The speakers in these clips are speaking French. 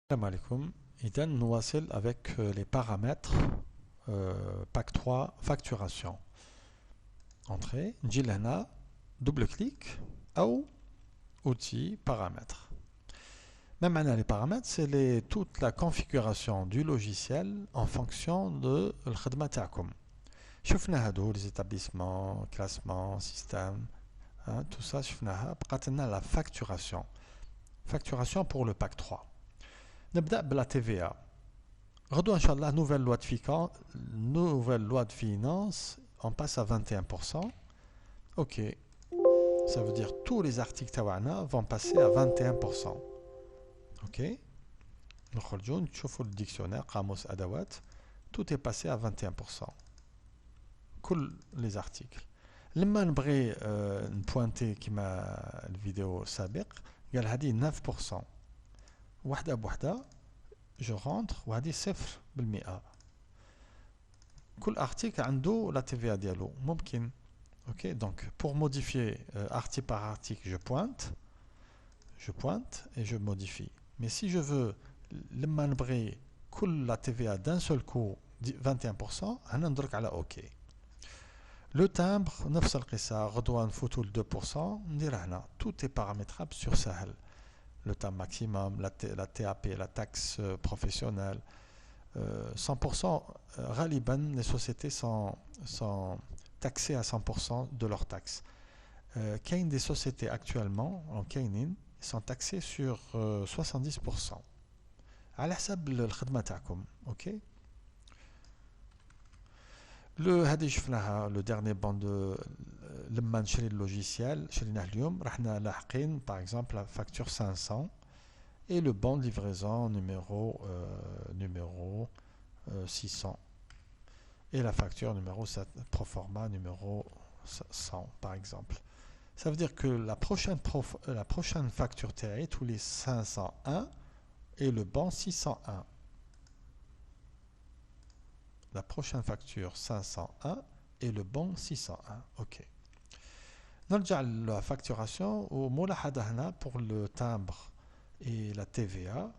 Salam alaikum. Idan نواصل avec les paramètres PAC 3 facturation. Entrée, نجي لهنا double clic ou outil paramètres. Même معنى les paramètres, c'est toute la configuration du logiciel en fonction de الخدمة تاعكم. شفنا هادو les établissements, classement, système, hein, tout ça شفناها. بقات لنا la facturation. Facturation pour le PAC 3. نبدأ بلا TVA. غدوة إن شاء الله nouvelle loi de finance, on passe à 21%. Ok, ça veut dire tous les articles تاعنا vont passer à 21%. Ok, نخرجوا نشوفوا le dictionnaire قاموس أدوات, tout est passé à 21%. كل les articles. لما نبغي نبوانتي كما الفيديو السابق قال هذه 9%. واحدة بوحدة je rentre وهذه 0%. كل article عنده la TVA ديالو ممكن. Ok, donc pour modifier article par article, je pointe et je modifie. Mais si je veux لما نبغي كل la TVA d'un seul coup 21%, هنا ندرك على OK. Le timbre نفس القصة, غدوة نفوتو ل 2%, ندير هنا. Tout est paramétrable sur سهل. Le timbre maximum, la TAP, la taxe professionnelle. 100%, غالبا les sociétés sont taxées à 100% de leurs taxes. كاين des sociétés actuellement, en كاينين, sont taxées sur 70%. على حسب الخدمة تاعكم. Ok. هذه شفناها le dernier band de لما نشري اللوجيسيال شريناه اليوم رحنا لاحقين par exemple la facture 500 et le bon de livraison numéro 600 et la facture numéro 7, proforma numéro 100 par exemple. Ça veut dire que la prochaine facture TAE tous les 501 et le bon 601. La prochaine facture 501 et le bon 601. Ok. نرجع la facturation وملاحظة هنا pour le timbre et la TVA.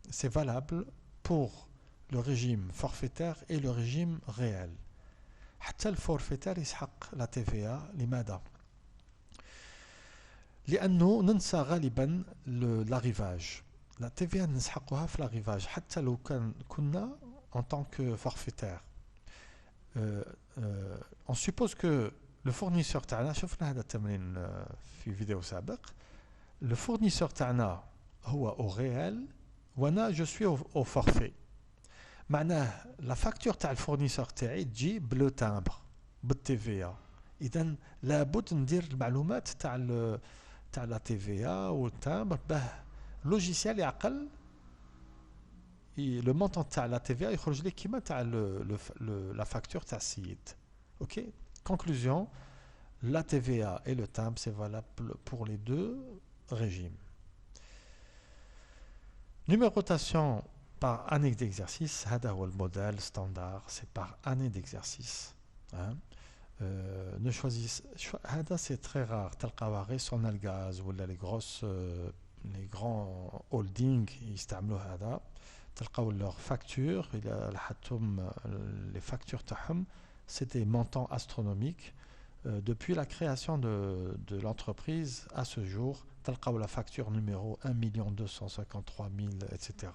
C'est valable pour le régime forfaitaire et le régime réel. حتى الفورفيتير يسحق la TVA. لماذا؟ لأنه ننسى غالبا l'arrivage. La TVA نسحقها في l'arrivage حتى لو كنا en tant que forfaitaire. On suppose que le fournisseur تاعنا, شفنا هذا التمرين في فيديو سابق, le fournisseur تاعنا هو au réel وانا je suis au forfait. معناه la facture تاع الفورنيسور تاعي تجي بلو تامبر بالتيفيا. اذا لابد ندير المعلومات تاع لا تيفيا والتامبر باه لوجيسيال يعقل le montant تاع la TVA يخرج لك كيما تاع la facture تاع السيد. OK. Conclusion, la TVA et le timbre c'est valable pour les deux régimes. Numérotation par année d'exercice, هذا هو المودèle standard, c'est par année d'exercice. Hein. Ne choisissez, هذا c'est très rare. تلقاوها غير Sonalgaz ولا les grands holdings يستعملوا هذا. تلقاو leurs factures, les factures تاعهم, c'est des montants astronomiques. Depuis la création de l'entreprise à ce jour, تلقاو la facture numéro 1 253 000, etc.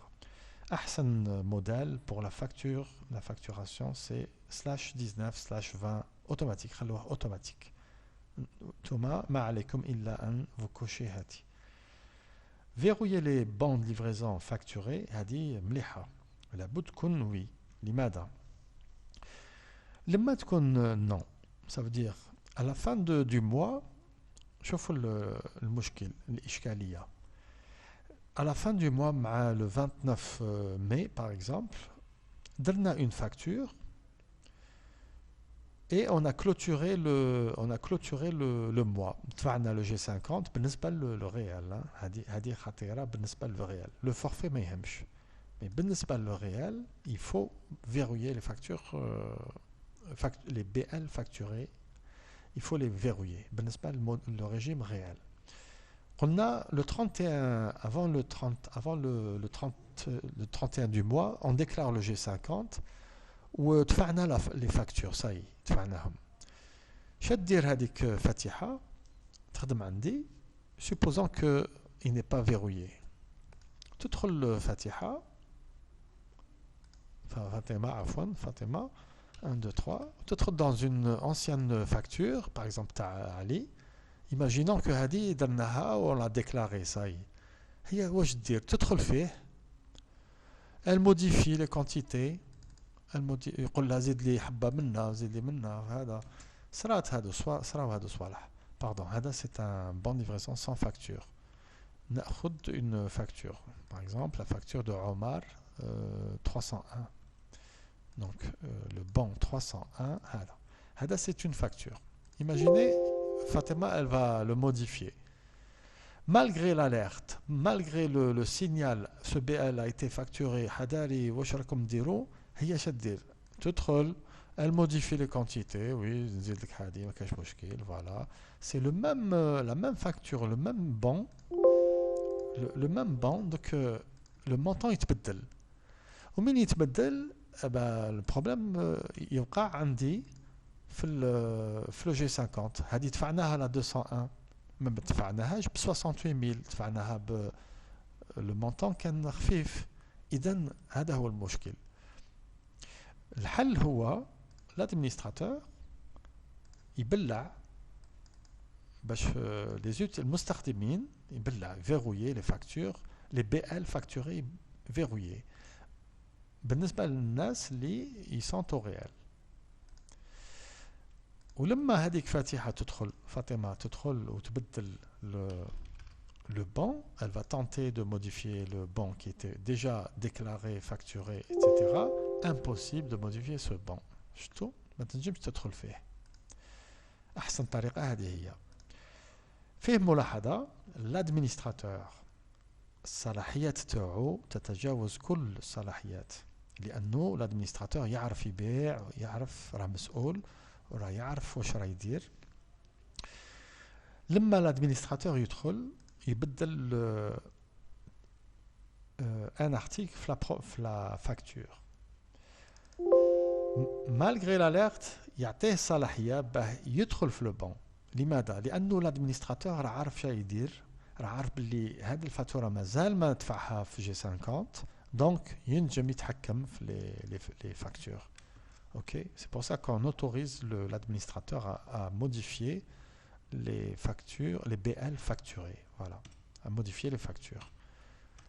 أحسن modèle pour la facturation, c'est /19/20 automatique. خلوها automatique. ثم ما عليكم إلا أن vous cochez هذه. Verrouiller les bons de livraison facturés, هذه مليحة. لابد تكون oui. لماذا؟ لما تكون non, ça veut dire à la fin du mois, شوفوا المشكل, الإشكالية. À la fin du mois, le 29 mai par exemple, درنا une facture et on a clôturé le mois. دفعنا le G50 بالنسبة le réel. هذه خطيرة بالنسبة le réel. Le forfait ما يهمش. Mais بالنسبة le réel, il faut verrouiller les factures, les BL facturés il faut les verrouiller. بالنسبة le régime réel. On a le 31, avant le 31 du mois, on déclare le G50 و دفعنا les factures, ça y est, دفعناهم. شدير هذيك فاتحة تخدم عندي supposons que il n'est pas verrouillé. تدخل فاتحة Fatima 1, 2, 3 تدخل dans une ancienne facture par exemple تاع علي. Imaginons que هذه درناها و on l'a déclaré, ça y est. هي واش دير تدخل فيه elle modifie les quantités يقول لها زيد لي حبة منها زيد لي منها هذا صراو هادو صوالح. Pardon, هذا c'est un bon de livraison sans facture. ناخذ une facture, par exemple la facture de Omar 301. Donc le bon 301 هذا c'est une facture. Imaginez Fatima, elle va le modifier. Malgré l'alerte, malgré le signal, ce BL a été facturé, Hadari, Washrakum Diro, Tutkhol, elle modifie les quantités, oui, voilà. C'est la même facture, le même bon, donc le montant il تبدل. ومن يتبدل le problème يوقع عندي في le G50 هذه دفعناها ل 201 ما دفعناهاش ب 68000 دفعناها ب le montant كان خفيف. اذا هذا هو المشكل. الحل هو l'administrateur يبلع باش المستخدمين يبلع verrouiller les factures les BL facturés verrouillés بالنسبة للناس اللي ils sont au réel. ولما هذيك فاتحة فاطمة تدخل وتبدل le bon, elle va tenter de modifier le bon qui était déjà déclaré, facturé, etc. Impossible de modifier ce bon. شفتوا؟ ما تنجمش تدخل فيه. أحسن طريقة هذه هي. فيه ملاحظة l'administrateur الصلاحيات تاعو تتجاوز كل الصلاحيات لأنه l'administrateur يعرف يبيع يعرف راه مسؤول وراه يعرف واش راه يدير. لما l'administrateur يدخل يبدل un article في la facture malgré l'alerte يعطيه صلاحية باه يدخل في le bon. لماذا؟ لأنه l'administrateur راه عارف شا يدير راه عارف باللي هذه الفاتورة مازال ما دفعها في جي 50 دونك ينجم يتحكم في les factures. Ok, c'est pour ça qu'on autorise l'administrateur à modifier les factures, les BL facturés, voilà, à modifier les factures.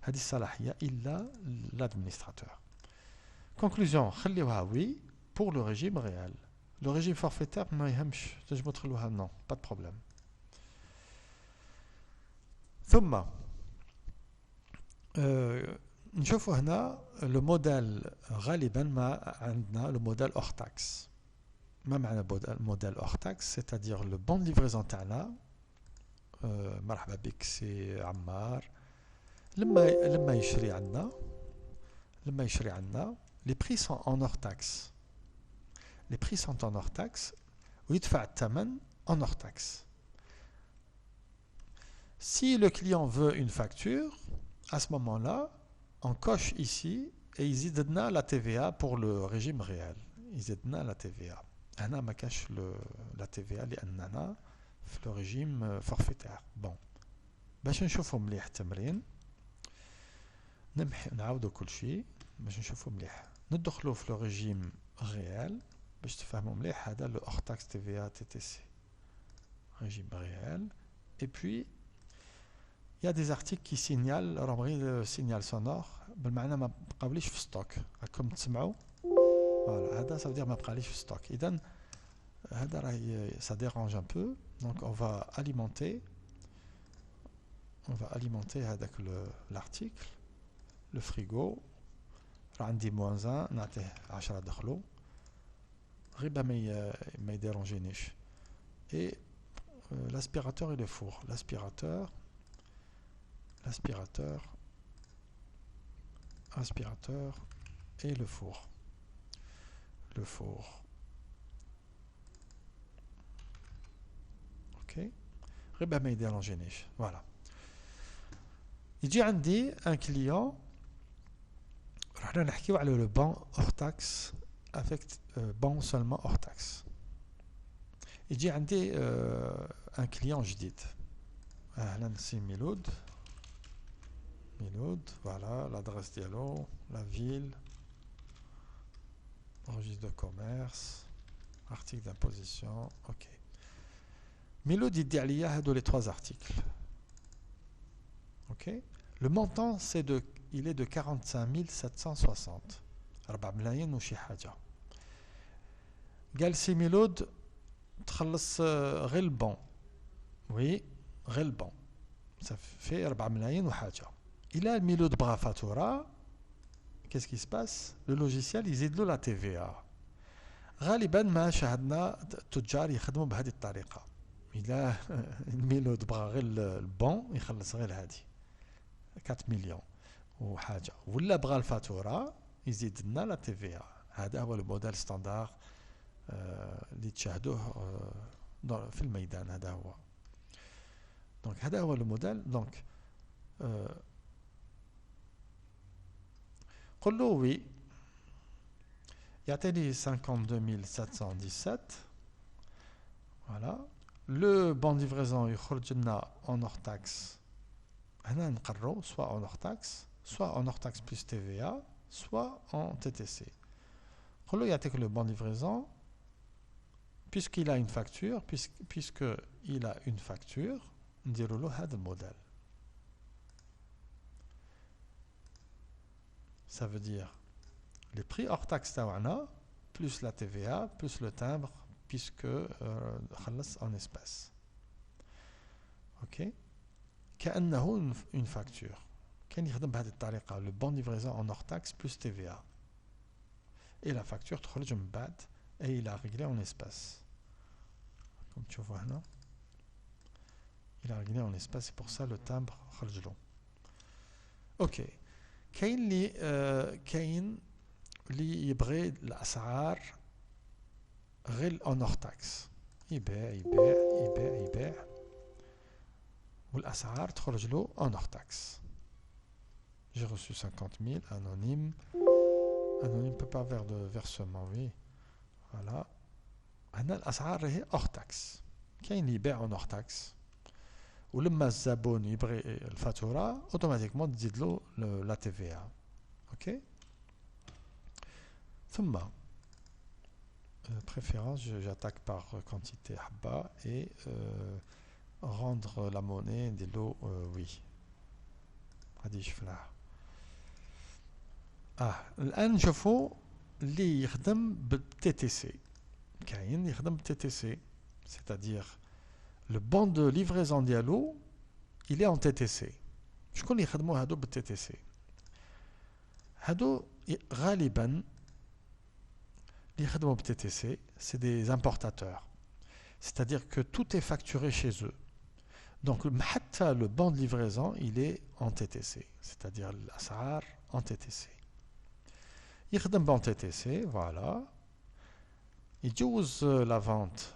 هذه الصلاحية إلا l'administrateur. Conclusion, خليوها oui pour le régime réel. Le régime forfaitaire ما يهمش تنجموا تخلوها non, pas de problème. ثم نشوفوا هنا لو موديل غالبا ما عندنا لو موديل اور تاكس. ما معنى موديل اور تاكس؟ c'est-à-dire le bon de livraison تاعنا مرحبا بك سي عمار لما يشري عندنا les prix sont en hors taxe. Les prix sont en hors taxe ويدفع الثمن en hors taxe. Si le client veut une facture, à ce moment-là, on coche ici et ils يزيدنا la TVA pour le régime réel. يزيدنا la TVA. هنا ما كاش la TVA لأننا في le régime forfaitaire. Bon. باش نشوفوا مليح التمرين نعاودوا كل شيء باش نشوفوا مليح. ندخلوا في le régime réel باش تفهموا مليح هذا le hors taxe TVA TTC. Régime réel. Et puis il y a des articles qui signalent le signal sonore بالمعنى ما بقاوليش في ستوك راكم تسمعوا فوالا هذا ça veut dire ما بقاليش في ستوك. اذا هذا راهي ça dérange un peu donc on va alimenter هذاك l'article le frigo راه عندي -1 نعطيه 10 دخلوا غير ما يديرونجينيش. et l'aspirateur et le four. L'aspirateur et le four. Le four. ok, غير باه ما يديرونجينيش. Voilà. يجي عندي un client رحنا نحكيو على le ban hors taxe avec ban seulement hors taxe. يجي عندي un client جديد. هنا نسي ميلود. Miloud, voilà, l'adresse dialogue, la ville, registre de commerce, article d'imposition, ok. Miloud, il dit à l'IA les trois articles. Ok. Le montant, il est de 45 760. 4 ملايين وشي حاجة. قال سي ميلود تخلص غير البون. Oui, غير البون. Ça fait 4 ملايين وحاجة. Il a Miloud bras fatura. Qu'est-ce qui se passe? Le logiciel يزيد له la TVA. غالبا ما شاهدنا تجار يخدموا بهذه الطريقة. إلا الميلود بغى غير البون يخلص غير هذه 4 مليون وحاجة، ولا بغى الفاتورة يزيد لنا لا TVA. هذا هو الموديل ستاندار اللي تشاهدوه في الميدان. هذا هو. دونك هذا هو الموديل. دونك قل له وي، يعطيني 52 717. Voilà. Le bon de livraison يخرج لنا en hors taxe. هنا نقرروا soit en hors taxe, soit en hors taxe plus TVA, soit en TTC. قل له يعطيك le bon de livraison puisqu'il a une facture, puisqu'il a une facture, نديروا له هذا الموديل. Ça veut dire les prix hors taxe تاعنا plus la TVA plus le timbre puisque خلص en espèces. Ok. كأنه une facture. كان يخدم بهذه الطريقة le bon de livraison en hors taxe plus TVA. Et la facture تخرج من بعد et il a réglé en espèces. Comme tu vois هنا. Il a réglé en espèces, c'est pour ça le timbre خرج له. Ok. كاين اللي يبغي الاسعار غير اون اور تاكس، يبيع والاسعار تخرج له اون اور تاكس. J'ai reçu 50 000 anonyme peut pas faire de versement. Oui, voilà. هنا الاسعار هي اور تاكس. كاين اللي يبيع اون اور تاكس، ولما الزبون يبغي الفاتوره اوتوماتيكمون تزيد له لا تي في ا. اوكي. ثم préférence, j'attaque par quantité حبه et rendre la monnaie de l'eau oui. غادي يشوفها. الان نشوفوا اللي يخدم بالتي تي سي. كاين يخدم بالتي تي سي، c'est-à-dire le bon de livraison ديالو il est en TTC. شكون اللي يخدموا هادو بالTTC؟ هادو غالبا اللي يخدموا بالTTC c'est des importateurs, c'est-à-dire que tout est facturé chez eux. Donc حتى le bon de livraison il est en TTC, c'est-à-dire الأسعار en TTC. يخدم بون TTC. Voilà. يجوز la vente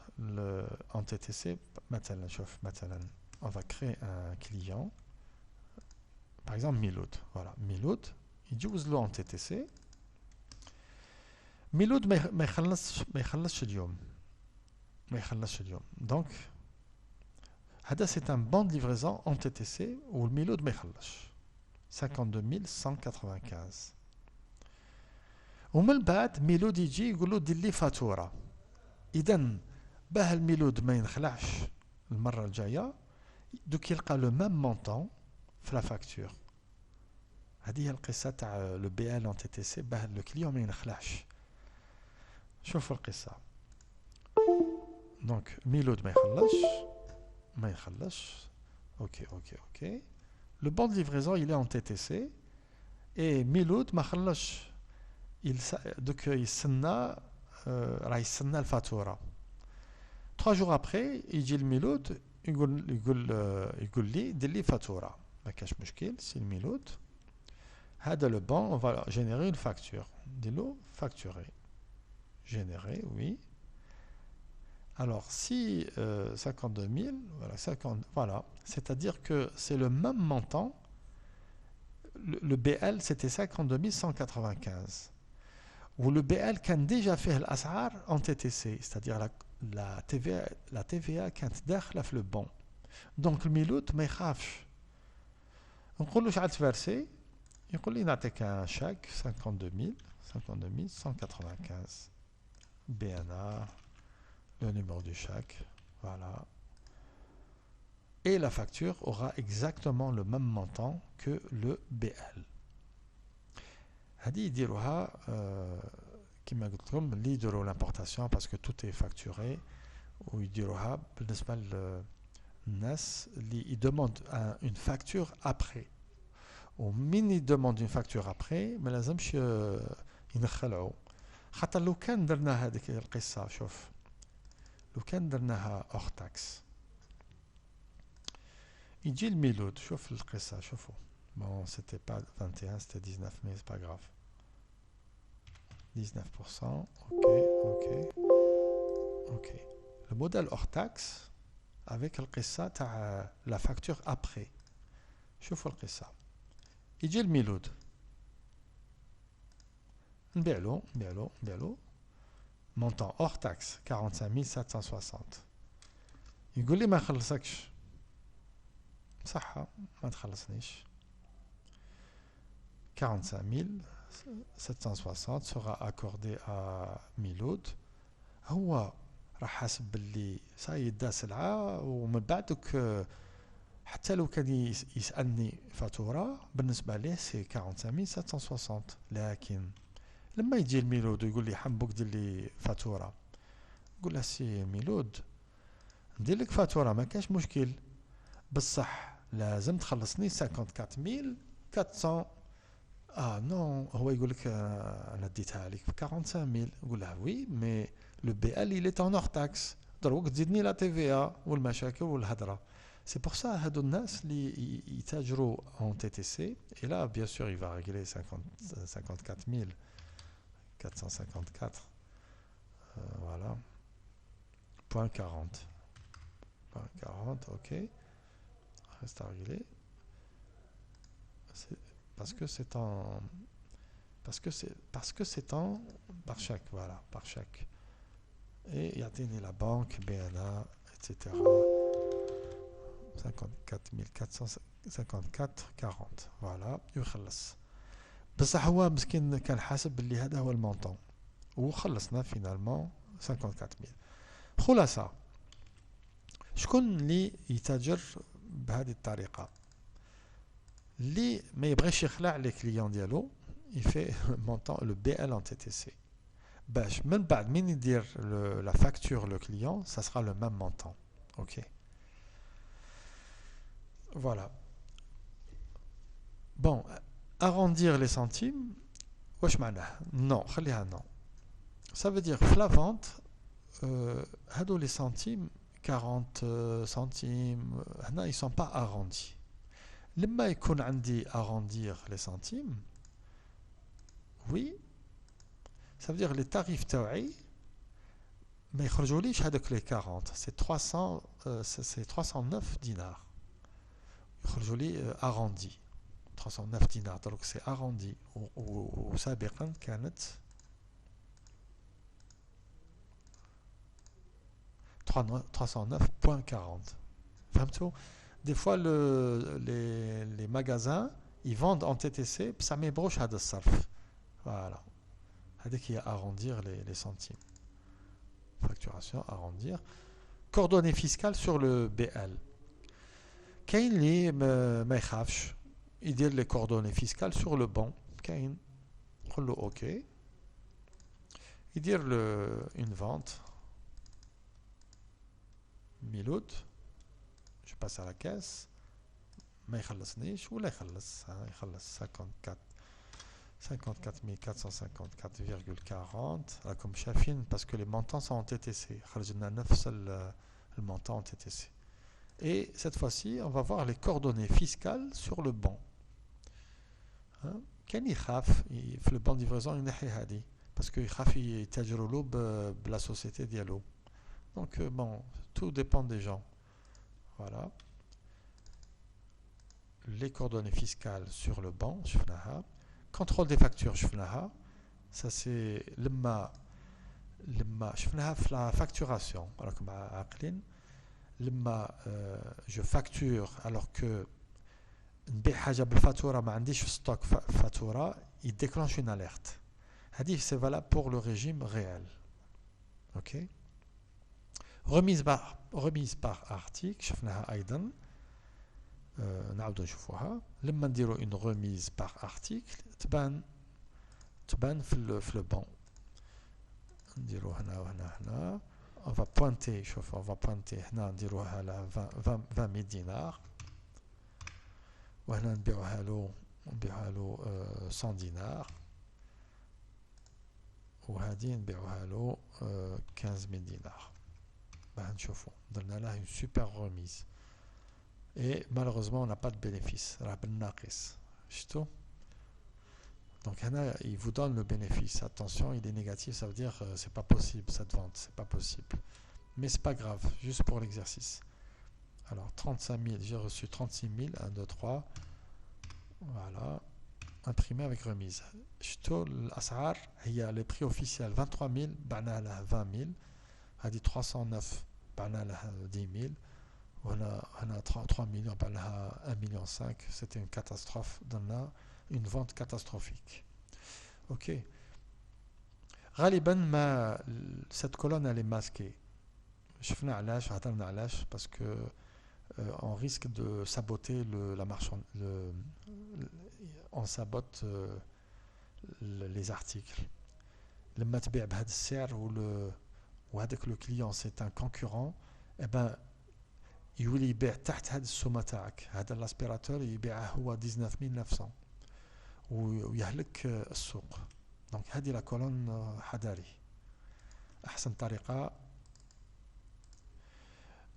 en TTC. مثلا on va créer un client, par exemple Miloud. Voilà, Miloud يجوز له en TTC. ميلود ما يخلصش اليوم. Donc هذا c'est un bon de livraison en TTC والميلود ما يخلصش 52 195. ومن بعد ميلود يجي يقول له دير لي فاتوره. اذا باه الميلود ما ينخلعش المره الجايه دوك يلقى لو ميم مونطون في لا فاكتور. هذه هي القصه تاع لو بي ال ان تي تي سي باه لو كليون ما ينخلعش. شوفوا القصه. دونك ميلود ما يخلصش. اوكي. لو بون دو ليفريزون il est en TTC et ميلود ما خلصش. دوك يستنى راه يستنى الفاتوره. 3 jours après يجي الميلود يقول لي دير لي فاتوره. ما كاش مشكل. سي الميلود هذا لو بون on va générer une facture. دير له facturer. Générer, oui. Alors, si 52 000, voilà, 50, voilà, c'est-à-dire que c'est le même montant. Le BL, c'était 52 195. Ou le BL qui a déjà fait l'asar en TTC, c'est-à-dire la TVA qui est dans le bon. Donc, le milout, ما يخافش. نقول له شحال تفرسي يقول لي نعطيك un chèque 52 195 BNA, le numéro du chèque, voilà. Et la facture aura exactement le même montant que le BL. هذه يديروها كما قلت لكم اللي يديروا l'importation parce que tout est facturé ويديروها بالنسبة للناس اللي يدemandent une facture après. ومين يدموند اون فاكتور ابري ما لازمش ينخلعوا خاطر لو كان درنا هذيك القصه شوف لو كان درناها اوغ تاكس يجي الميلود شوف القصه شوفوا بون سيتي با 21 سيتي 19 مي سي با غراف 19% اوكي le modèle hors taxe avec القصه تاع la facture après شوفوا القصه يجي الميلود نبيعلو montant hors taxe 45 760 يقول لي ما خلصكش صح ما تخلصنيش 45 760 sera accordé à ميلود هو راح حاسب باللي صاي دا سلعه ومن بعدك حتى لو كان يسألني فاتورة بالنسبة ليه سي 45 760 لكن لما يجي الميلود ويقول لي حنبوك دير لي فاتورة نقول له سي ميلود ندير لك فاتورة ما كاش مشكل بصح لازم تخلصني 54400 نو هو يقول لك انا اديتها لك ب 45000 نقول له وي مي لو بي ال il est en hors taxe دروك تزيدني لا تي في ا والمشاكل والهضره. C'est pour ça هادو الناس اللي يتاجروا en TTC et là bien sûr il va régler 54 454 voilà point 40 ok reste à régler parce que c'est en par chèque voilà par chèque et يعطيني la banque BNA etc 54 454 40 فوالا يخلص بصح هو مسكين كان حاسب باللي هذا هو المونطون وخلصنا فينالمون 54000 خلاصة شكون اللي يتاجر بهذه الطريقة اللي ما يبغيش يخلع لي كليون ديالو يفي مونطون لو بي ال ان تي تي سي باش من بعد من يدير لا فاكتور لو كليون ça sera le même montant ok. Voilà. Bon, arrondir les centimes, واش معناه؟ Non, خليها non. Ça veut dire que la vente, هادو les centimes, 40 centimes, هنا ils sont pas arrondis. لما يكون عندي arrondir les centimes, oui, ça veut dire les tarifs تاعي ما يخرجوليش هذوك les 40, c'est 309 dinars. يخرجوا لي arrondi 309 دينار دروك سي arrondi وسابقا كانت 309.40 فهمتوا دي فوا les magasins ils vendent en TTC بصح ما يبغوش هذا الصرف فوالا هذيك هي arrondir les centimes facturation arrondir coordonnées fiscales sur le BL كاين اللي ما يخافش يدير لي كوردوني فيسكال سور لو بون كاين نقول له اوكي يدير اون فونت ميلود جو باس على كاس ما يخلصنيش ولا يخلص يخلص 54454,40 راكم شايفين باسكو لي مونطون سون تي سي خرج لنا نفس المونطون تي سي. Et cette fois-ci, on va voir les coordonnées fiscales sur le bon. كان يخاف في le bon livraison ينحي هذه parce que يخاف يتاجروا له بلا société ديالو Donc bon, tout dépend des gens. Voilà. Les coordonnées fiscales sur le banc, شفناها. Contrôle des factures, شفناها. Ça c'est لما شفناها في la facturation. راكم عاقلين. لما je facture alors que نبيع حاجة بالفاتورة ما عنديش في ستوك فاتورة, il déclenche une alerte. هذه c'est valable pour le régime réel. OK. remise par article شفناها أيضا. نعاود نشوفوها. لما نديرو une remise par article تبان في le banc. نديرو هنا وهنا هنا. On va pointer, شوف, on va pointer هنا نديروها على 20 دينار. وهنا نبيعوها له 100 دينار. وهذه نبيعوها له 15000 دينار. باه نشوفوا درنا لها une super remise. Et malheureusement on n'a pas de bénéfice. راه بالناقص. شفتوا. Donc هنا il vous donne le bénéfice. Attention, il est négatif, ça veut dire c'est pas possible cette vente, c'est pas possible. Mais c'est pas grave, juste pour l'exercice. Alors 35 000, j'ai reçu 36 000, 1, 2, 3. Voilà. Imprimé avec remise. شفتوا الأسعار هي les prix officiels 23 000 بعنا لها 20 000. هذه 309 بعنا لها 10 000. وهنا 3 millions بعنا لها 1 million 5. C'était une catastrophe. درنا une vente catastrophique. Ok. غالبا ما cette colonne elle est masquée. شفنا علاش هضرنا علاش parce que on risque de saboter la marchandise. On sabote les articles. لما تبيع بهذا السعر وهذاك le client c'est un concurrent, eh ben يولي يبيع تحت هذه السومه تاعك. هذا الاسبيراتور يبيعه هو 19900 ويهلك السوق. دونك هذه لا كولون حذاري. احسن طريقه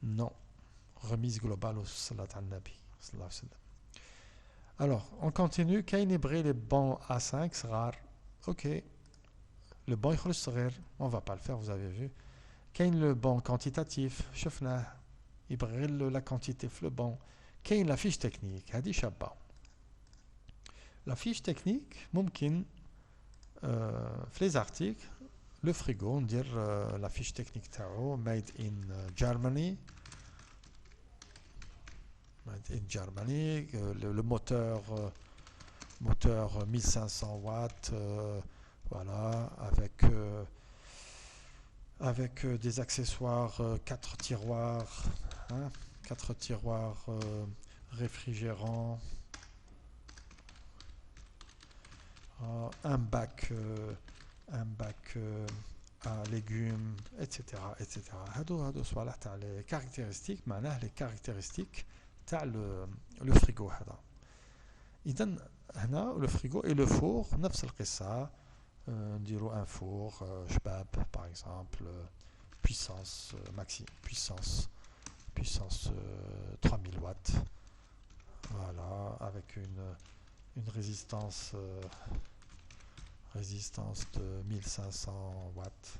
نو remise globale صلاة على النبي صلى الله عليه وسلم. Alors on continue. كاين يبغي les bons A5 صغار. ok, le bon يخرج صغير, on va pas le faire, vous avez vu. كاين le bon quantitatif شفناه يبغي la quantité في le bon. كاين la fiche technique هذه شابه. La fiche technique, ممكن في les articles, le frigo, ندير la fiche technique تاعو made in Germany. Made in Germany, le moteur 1500 watts, voilà, avec des accessoires, 4 tiroirs, hein, 4 tiroirs réfrigérants. Un bac à légumes, etc. etc. هادو صوالح تاع les caractéristiques, معناه les caractéristiques تاع le frigo هذا. إذن هنا le frigo et le four نفس القصة. نديرو un four شباب par exemple, puissance puissance 3000 watts. Voilà, avec une résistance de 1500 watts.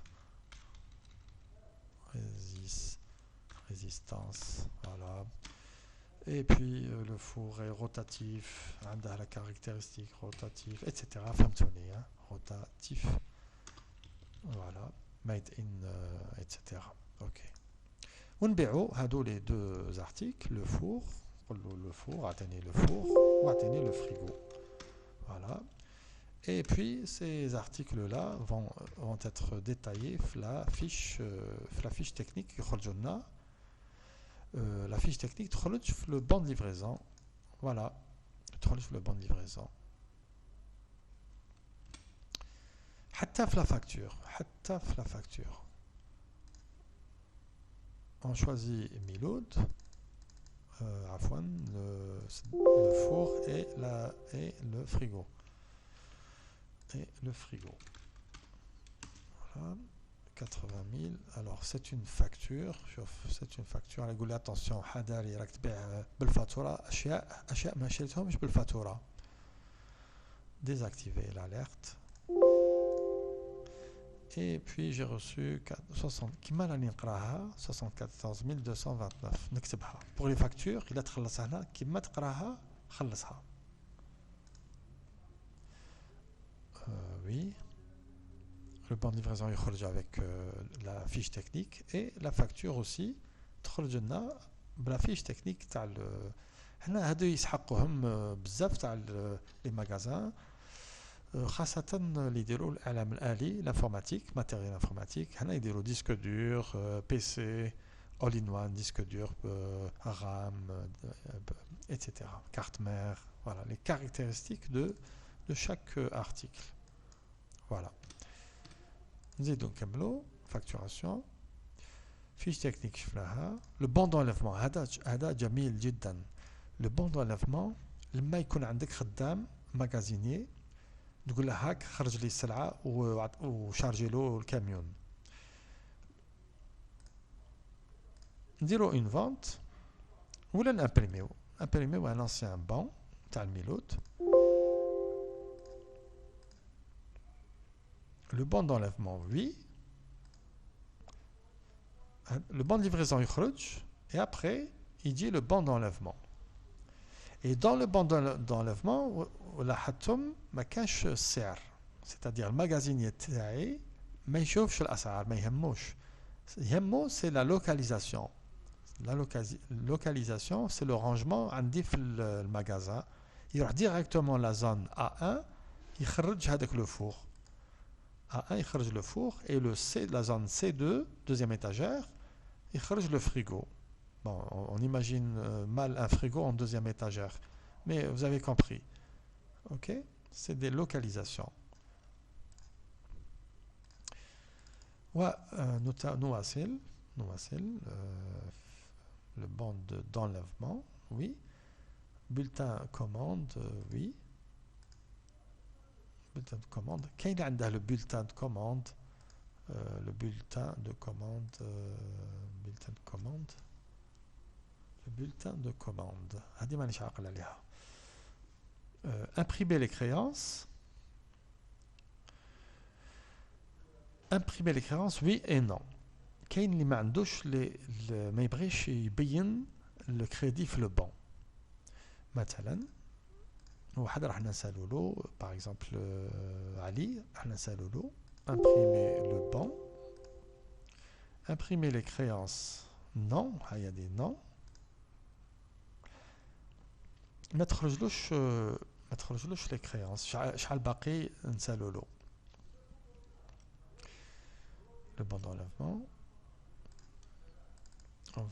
Résistance, voilà. Et puis le four est rotatif, عنده la caractéristique rotatif, etc. فهمتوني, hein? Rotatif, voilà, made in, etc. ok. ونبيعو هادو les deux articles, le four, عطيني le four وعطيني le frigo. Voilà. Et puis ces articles-là vont être détaillés dans la fiche technique qui خرجوا. La fiche technique تخرج في le banc de livraison. Voilà. تخرج في le banc de livraison. حتى في la facture. On choisit Miloud. عفوا le four et le frigo. Voilà, 80 000. Alors c'est une facture. على يقول لي attention حذاري راك تبيع بالفاتوره اشياء ما شريتهمش بالفاتوره. Désactiver l'alerte Et puis j'ai reçu 60 كيما راني نقراها 74 229 نكتبها. Pour les factures il a تخلصها هنا كيما تقراها خلصها. Oui. Le bon de livraison يخرج avec la fiche technique et la facture aussi تخرج لنا بلا fiche technique تاع هنا هادو يسحقوهم بزاف تاع لي ماغازان خاصة اللي يديروا الإعلام الآلي l'informatique matériel informatique هنا يديروا disque dur PC all in one disque dur RAM etc. carte mère voilà les caractéristiques de chaque article voilà. نزيدو نكملو facturation fiche technique شفناها. le bon d'enlèvement هذا جميل جدا. le bon d'enlèvement لما يكون عندك خدام ماغازيني تقول له هاك خرج لي السلعه وشارجي له الكاميون. نديرو اون فونت ولا نامبريميو ان انسيان بون تاع الميلود. le bon d'enlèvement oui. le bon de livraison يخرج et après il dit le bon d'enlèvement. Et dans le bon d'enlèvement لاحظتم ما كانش السعر c'est-à-dire الماغازيني تاعي ما يشوفش الاسعار ما يهموش يهمو c'est la localisation. la localisation c'est le rangement عندي في المغازا يروح directement la zone A1 يخرج هذاك le four A1 يخرج le four et le C la zone C2 deuxième étagère يخرج le frigo. Bon, on imagine mal un frigo en deuxième étagère, mais vous avez compris. Ok, c'est des localisations. نواصل le bon d'enlèvement, oui. bulletin commande, oui. bulletin de commande. كاين عنده le bulletin de commande, le bulletin de commande, bulletin de commande. Le bulletin de commande. هذه مانيش عاقل عليها. imprimer les créances. imprimer les créances oui et non. كاين اللي ما عندوش ما يبغيش يبين le crédit في le bon. مثلا واحد راح نسالو له par exemple علي راح نسالو له imprimer le bon. imprimer les créances non. هيا دي non. ما تخرجلوش لي كريونس شحال باقي نسالو له. le bon d'enlèvement on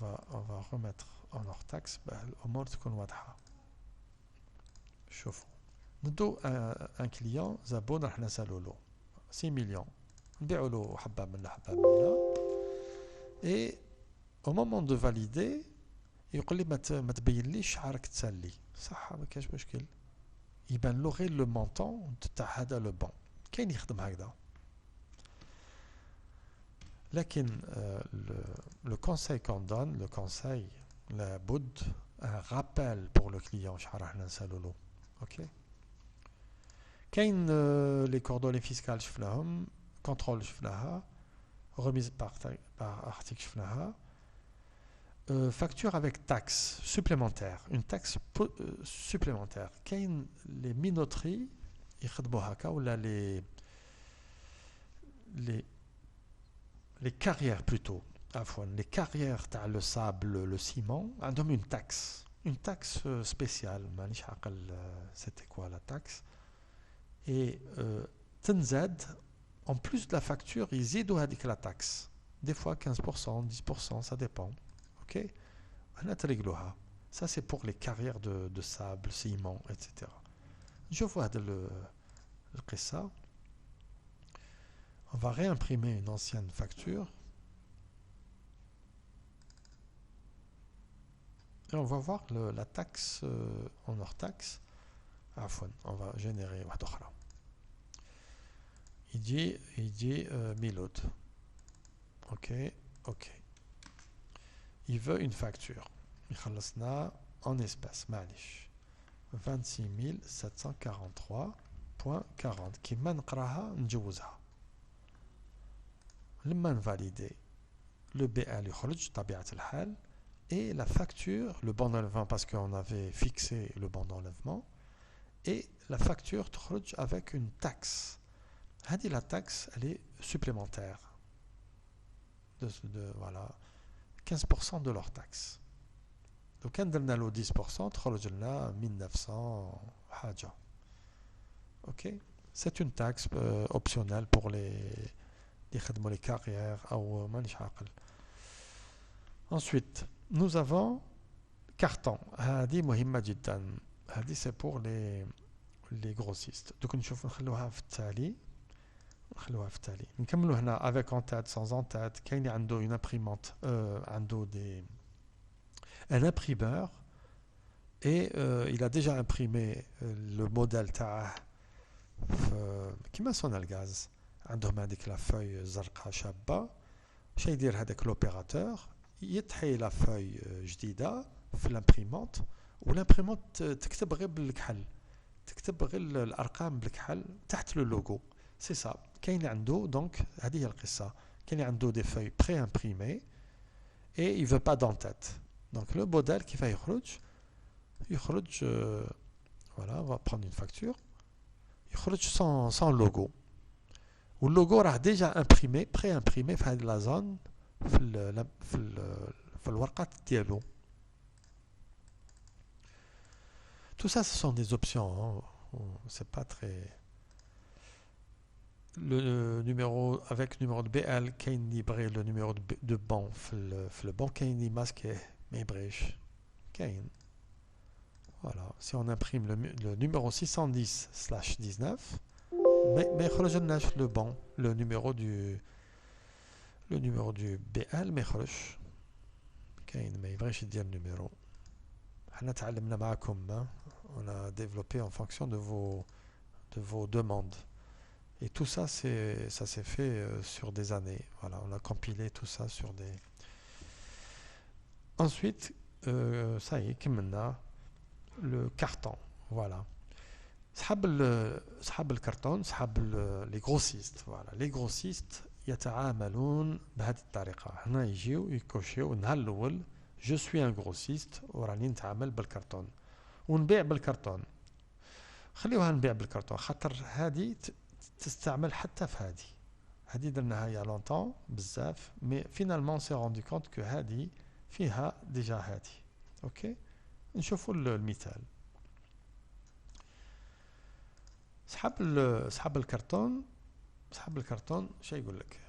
va remettre en hors taxe الامور تكون واضحه. شوفوا ندو ان كليون زبون راح نسالو له 6 مليون نبيعوا له حبه من هنا et au moment de valider يقول لي ما تبين ليش شحال راك تسالي صح ما كاينش مشكل يبان له غير لو مونطون تاع هذا لو بون كاين يخدم هكذا. لكن le conseil qu'on donne le conseil لابد un rappel pour le client شحال راح نسالو له. اوكي كاين لي كوردوني فيسكال شفناهم كونترول شفناها remise par article شفناها. facture avec taxe supplémentaire une taxe supplémentaire. كاين les minoteries يخدموا هكا ولا les carrières plutôt عفوا les carrières تاع le sable le ciment عندهم une taxe spéciale مانيش عاقل c'était quoi la taxe et تنزاد en plus de la facture يزيدوا هذيك la taxe des fois 15% 10% ça dépend. Ok, ça c'est pour les carrières de sable, ciment, etc. Je vois le ça. On va réimprimer une ancienne facture et on va voir la taxe en hors taxe. On va générer il dit 1000 autres. Ok. Il veut une facture. يخلصنا en espèces معليش 26 743.40 كيما نقراها نجوزها. لما نفاليدي le BL يخرج طبيعة الحال et la facture, le bon d'enlèvement parce qu'on avait fixé le bon d'enlèvement, et la facture تخرج avec une taxe. هذه la taxe, elle est supplémentaire. Voilà, 15% de leur taxe. Donc quand on a le 10%, تخرج لنا 1900 حاجة. Ok, c'est une taxe optionnelle pour les يخدموا les carrières أو مانيش عاقل. Ensuite, nous avons carton. هذه مهمة جدا. هذه c'est pour les grossistes. Donc نشوف نخلوها في التالي. نكملوا هنا avec en tête, sans en tête. كاين اللي عنده une imprimante, عنده un imprimeur et il a déjà imprimé le modèle تاعه كيما صنع الغاز. عندهم هذيك لا فeuille زرقاء شابة. واش يدير هذاك لوبيراتور؟ يتحي لا فeuille جديدة في الامبريمونت والامبريمونت تكتب غير بالكحل. تكتب غير الارقام بالكحل تحت لو لوغو. سي سا. كاين اللي عنده دونك هذه هي القصة. كاين اللي عنده دي فeuilles بري امبريمي et il veut pas d'en-tête. Donc le modèle qui va يخرج voilà, on va prendre une facture. يخرج sans logo. واللوغو راه ديجا امبريمي بري امبريمي في هذه لا زون في الورقات ديالو. Tout ça, ce sont des options. Hein. C'est pas très. Le numéro avec numéro de BL, كاين يبغي le numéro de bon في le bon كاين يماسكيه ما يبغيش. كاين. Voilà. Si on imprime le numéro 610/19, ما يخرج لناش le bon, le numéro du BL ما يخرجش. كاين ما يبغيش يدير numéro. حنا تعلمنا معكم. On a développé en fonction de vos demandes. Et tout ça, ça s'est fait sur des années. Voilà, on a compilé tout ça sur des... Ensuite, ça y est, كملنا le carton. Voilà. صحاب الكرتون صحاب les grossistes. Voilà, les grossistes يتعاملون بهذه الطريقة. هنا يجيو يكوشيو النهار الأول je suis un grossiste وراني نتعامل بالكرتون ونبيع بالكرتون. خليوها نبيع بالكرتون خاطر هذه تستعمل حتى في هذه درناها يا لونتون بزاف مي فينالمون سي روندي كونت كو هذه فيها ديجا هذه. اوكي نشوفوا المثال. صحاب الكرتون شو يقول لك؟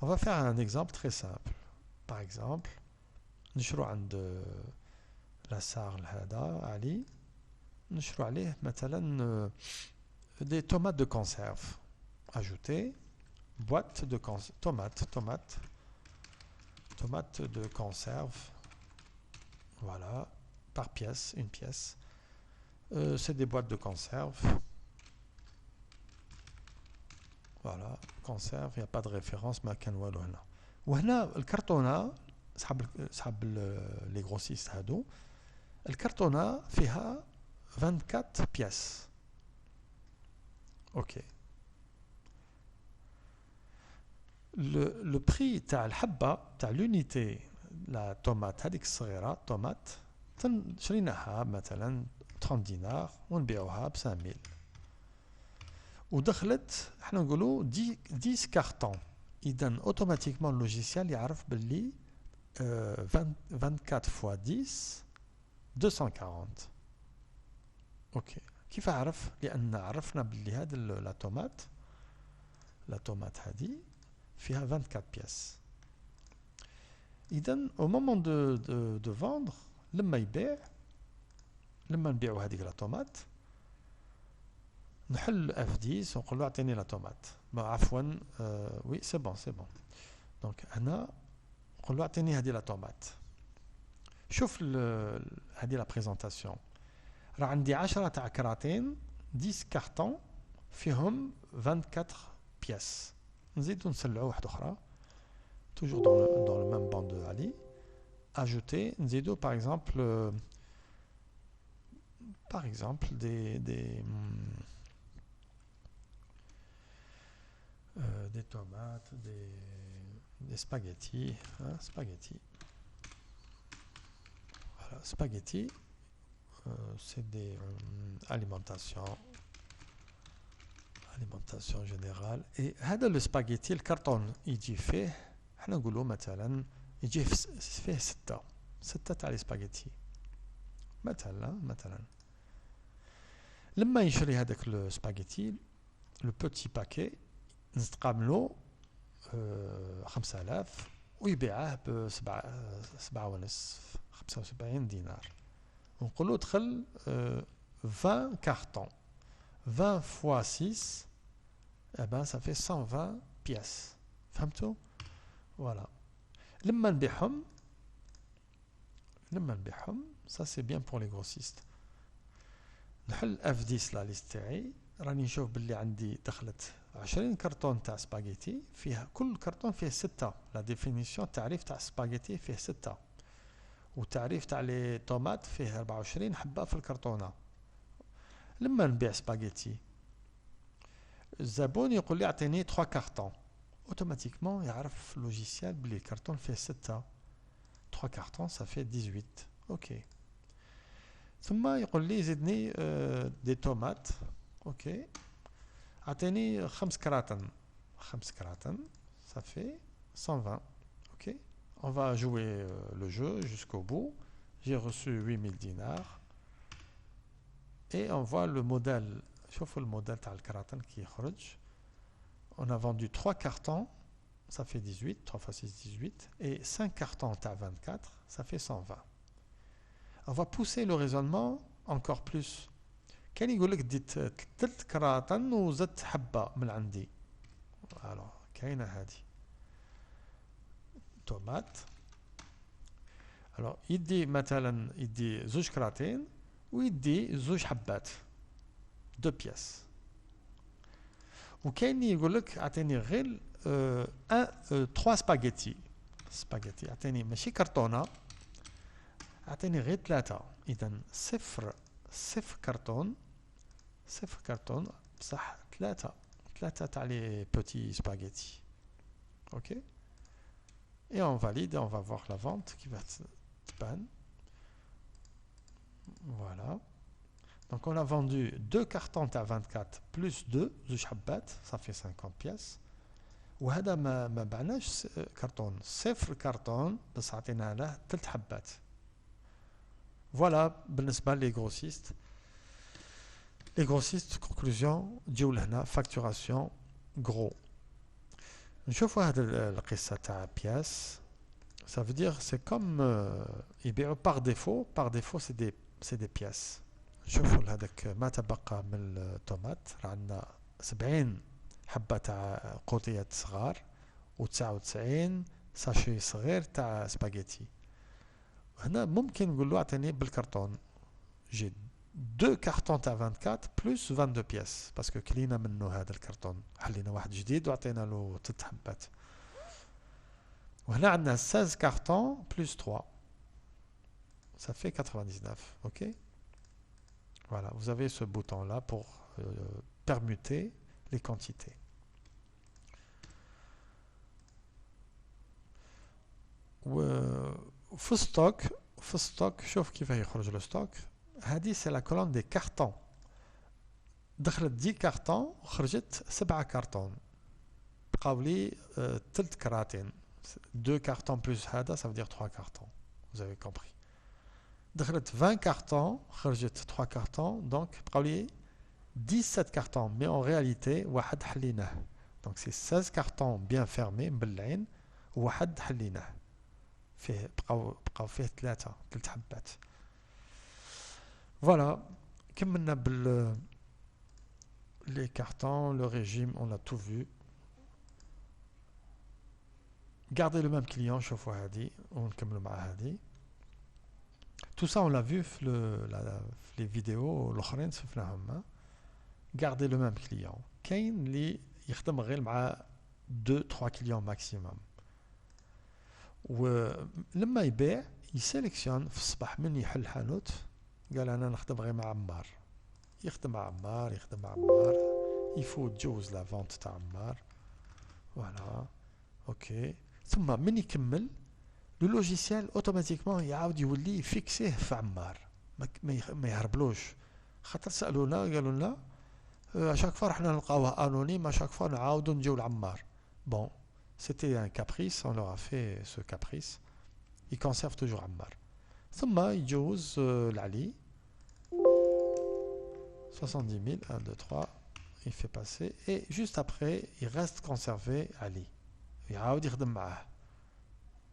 on va faire un exemple très simple. par exemple نشرو عند لاسارل هذا علي نشرو عليه مثلا des tomates de conserve. Ajouter boîte de tomates de conserve. Voilà, par pièce, une pièce. C'est des boîtes de conserve. Voilà, conserve, il n'y a pas de référence, ما كان والو هنا. وهنا الكرتونة صحاب les grossistes هادو الكرتونة فيها 24 pièces. Ok. Le prix تاع الحبة تاع l'unité la tomate هذيك الصغيرة tomate شريناها مثلا 30 دينار ونبيعوها ب 5000 ودخلت احنا نقولوا 10 كارطون. اذا اوتوماتيكمون اللوجيسيال يعرف باللي 24 فوا 10 240. اوكي كيف عرف؟ لان عرفنا باللي هذه لا تومات هذه فيها 24 بياس. اذا au moment de vendre لما نبيعوا هذيك لا تومات نحل F10 ونقول له اعطيني لا تومات. عفوا وي سي بون دونك هنا نقول له اعطيني هذه لا تومات. شوف هذه لا بريزونطاسيون راه عندي 10 تاع كراتين 10 كارطون فيهم 24 بياس. نزيدو نسلعو واحده اخرى toujours dans le même banc de Ali. Ajouter نزيدو par des tomates, des spaghettis, hein, spaghettis. Voilà, spaghettis, c'est des alimentation générale. Et هذا le spaghetti الكرتون يجي فيه احنا نقولوا مثلا يجي فيه ستة تاع لي سباغيتي مثلا لما يشري هذاك السباغيتي لو بوتي باكي نتقابلو 5000 ويبيعه ب 75 دينار ونقولو دخل 20 كارطون 20 fois 6 eh ben ça fait 120 pièces فهمتوا voilà لما نبيعهم ça c'est bien pour les grossistes نحل F10 لا ليست تاعي راني نشوف باللي عندي دخلت 20 كرتون تاع سباغيتي فيها كل كرتون فيه 6 لا ديفينيسيون تعريف تاع سباغيتي فيه 6 والتعريف تاع لي طوماط فيه 24 حبه في الكرتونه لما نبيع سباغيتي الزبون يقول لي اعطيني 3 كارطون اوتوماتيكمون يعرف لوجيسيال بلي الكرتون فيه 6 3 كارطون ça fait 18 اوكي ثم يقول لي زدني دي طوماط اوكي اعطيني 5 كراتن ça fait 120 ok on va jouer le jeu jusqu'au bout j'ai reçu 8000 dinars et on voit le modèle شوفوا الموديل تاع الكراتن كي يخرج on a vendu 3 cartons ça fait 18 3 fois 6 18 et 5 cartons تاع 24 ça fait 120 on va pousser le raisonnement encore plus كان يقول لك ديت 3 كراتن وزدت حبه من عندي alors كاينه هذه طوماط alors يدي مثلا يدي زوج كراتين ويدي زوج حبات 2 بياس وكاين يقول لك اعطيني غير 3 سباغيتي اعطيني ماشي كرتونه اعطيني غير 3 اذا صفر كرتون بصح 3 تاع لي بوتي سباغيتي ok et on valide et on va voir la vente qui va تبان voilà donc on a vendu 2 cartons à 24 plus 2 زوج حبات ça fait 50 pièces وهذا ما بعناش كرتون صفر كرتون بس عطينا له 3 حبات voilà بالنسبه لي grossistes les grossistes conclusion جيو لهنا facturation gros نشوفوا هذه القصه تاع بياس ça veut dire c'est comme يبيعوا par défaut c'est des pièces شوفوا هذاك ما تبقى من الطوماط عندنا 70 حبه تاع قوطيات صغار و99 ساشي صغير تاع سباغيتي هنا ممكن نقول له اعطيني بالكرتون جي 2 كارتون تاع 24 بلس 22 بياس باسكو كلينا منه هذا الكرتون حلينا واحد جديد وعطينا له 3 حبات وهنا عندنا 16 كارتون بلس 3 ça fait 99 ok voilà vous avez ce bouton là pour permuter les quantités في الستوك شوف كيف يخرج لو ستوك هذه سي لا كولون دي كارتون دخلت 10 كارتون وخرجت 7 كارتون بقاو لي 3 كراتين 2 كارتون بلس هذا ça veut dire 3 كارتون vous avez compris دخلت 20 كارتون خرجت 3 كارتون دونك بقاو لي 17 كارتون مي en réalité واحد حليناه دونك سي 16 كارتون bien fermés مبلعين وواحد حليناه فيه بقاو فيه 3 حبات voilà كملنا بال les cartons le régime on a tout vu gardez le même client شوفوا هذه ونكملوا مع هذه tout ça on l'a vu في les vidéos الاخرين شفناهم gardez le même client كاين اللي يخدم غير مع 2-3 clients maximum ولما يبيع يسيليكسيون في الصباح من يحل حانوت قال انا نخدم غير مع عمار يخدم مع عمار يفوت جوز لا فونت تاع عمار Voilà. OK. ثم من يكمل لو لوجيسيال اوتوماتيكمون يعاود يولي يفيكسيه في عمار. ما يهربلوش. خاطر سالونا قالوا لنا اشاك فوا رحنا نلقاوه انونيم اشاك فوا نعاودو نجيو لعمار. بون سيتي ان كابريس on leur a fait ce caprice. Il conserve toujours عمار. ثم يجوز لعلي 70 000 1 2 3 il fait passer et juste après il reste conservé Ali. يعاود يخدم معاه.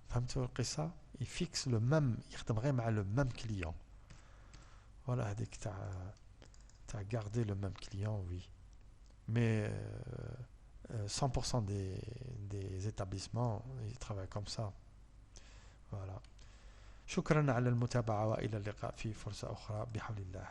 فهمتوا القصة؟ il fixe le même يخدم غير مع le même client. Voilà هذيك تاع garder le même client oui. Mais 100% des établissements ils travaillent comme ça. Voilà. شكرا على المتابعة وإلى اللقاء في فرصة أخرى بحول الله.